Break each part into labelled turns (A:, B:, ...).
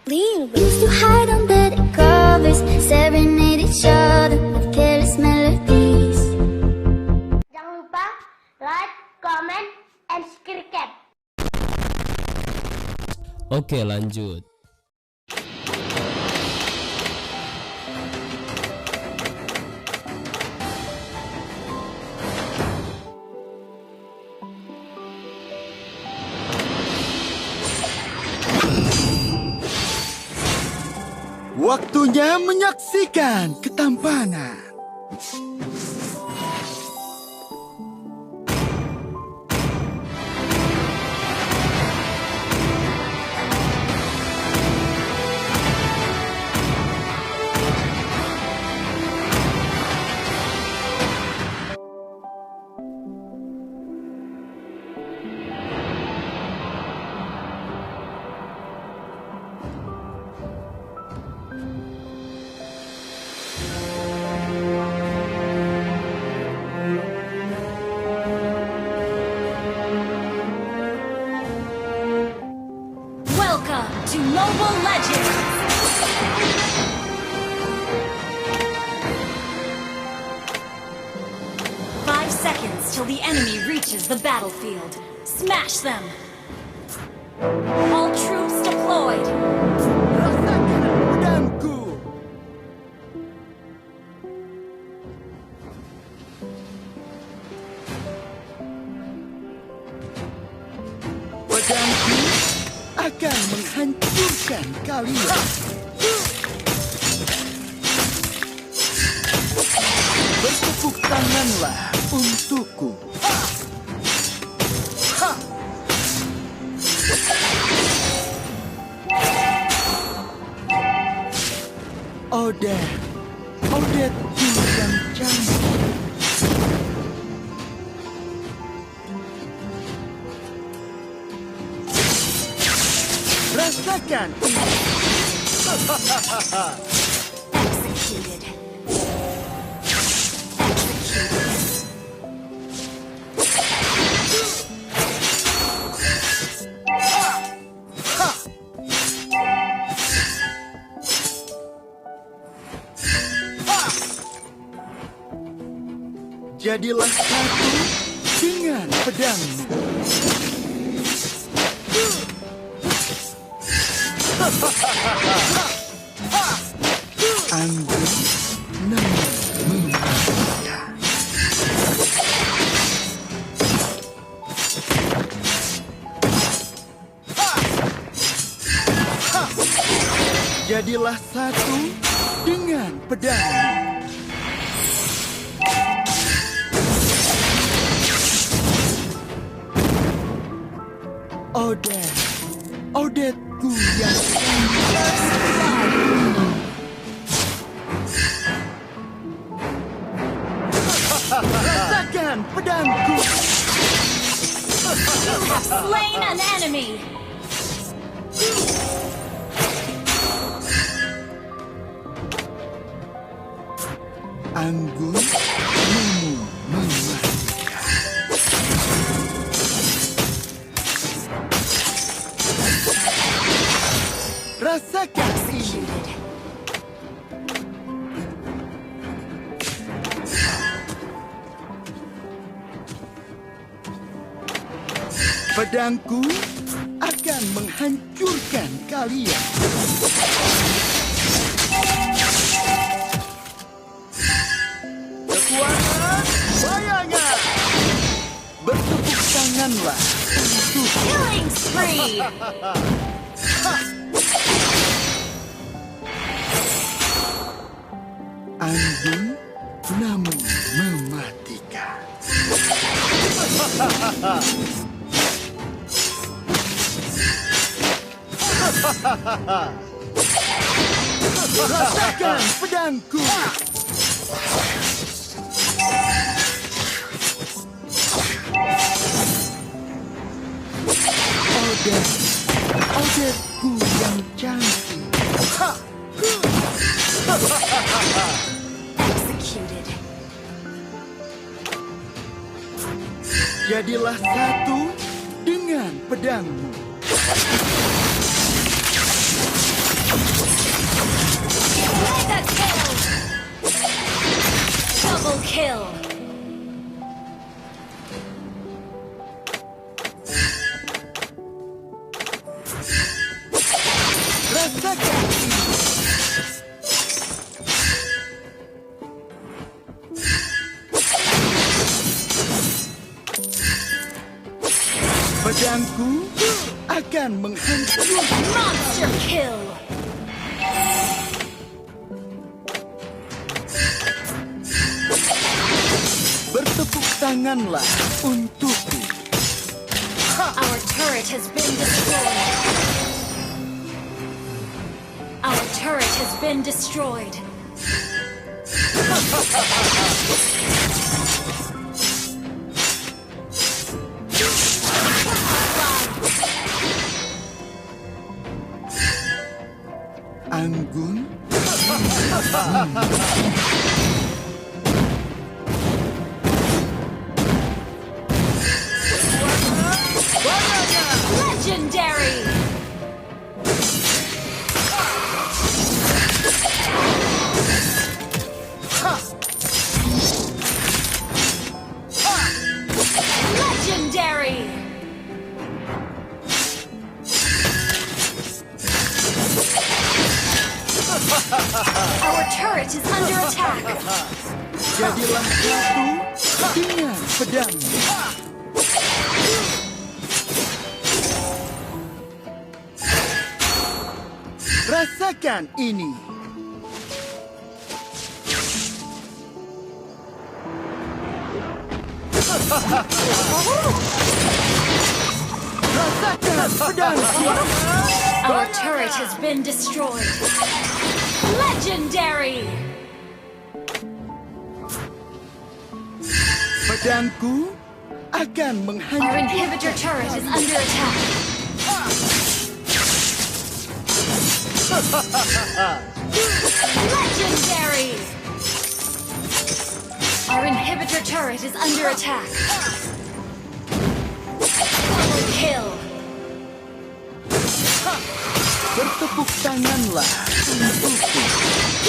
A: We used to hide under the covers, serenade each other with careless melodies.
B: Jangan lupa like, comment, and subscribe.
C: Oke, lanjut.
D: Waktunya menyaksikan ketampanan.
E: Welcome to Mobile Legends! 5 seconds till the enemy reaches the battlefield. Smash them! All troops deployed!
D: Rasakan pedangku. Pedangku akan menghancurkan kalian. Bertepuk tanganlah untukku. Odetku yang cantik. Rasakan ini.
E: Executed.
D: Jadilah satu dengan pedangmu. Anggun namun mematikan. Jadilah satu dengan pedangmu. Odetku yang rasakan pedangku.
E: You have slain an enemy!
D: Anggun namun mematikan. Rasakan ini. Pedangku akan menghancurkan kalian. Kekuatan bayangan. Bertepuk tanganlah untuk
E: Killing spree!
D: Anggun namun mematikan. Rasakan pedangku. Odetku yang cantik.
E: Executed.
D: Jadilah satu dengan pedangmu.
E: Mega kill! Double kill!
D: Rasakan ini. Pedangku akan menghancurkan.
E: Monster kill!
D: Bertepuk tanganlah untukku.
E: Our turret has been destroyed. Our turret has been destroyed.
D: Anggun.
E: Legendary! Legendary! Our turret is under attack.
D: Jadilah satu dengan pedangmu. Rasakan ini. Rasakan pedangku.
E: Our turret has been destroyed. Legendary!
D: Pedangku akan
E: Our
D: menghancurkan.
E: inhibitor turret is under attack. Legendary! Our inhibitor turret is under attack. Double kill!
D: Bertepuk tanganlah untukku.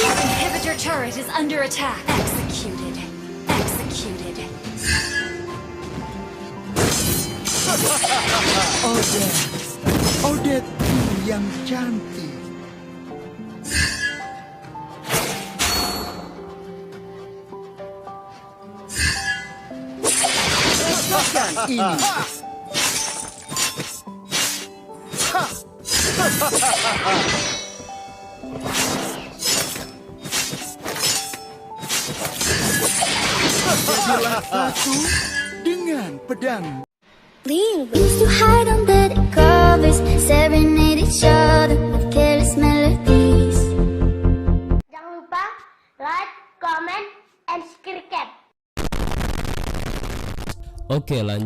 E: Our inhibitor turret is under attack. Executed. Executed.
D: Odet, Odetku yang cantik. Rasakan ini. Jadilah satu dengan pedang.
A: We used to hide under the covers, serenade each other with careless melodies.
B: Jangan lupa like, comment, and subscribe.
C: Oke, lanjut.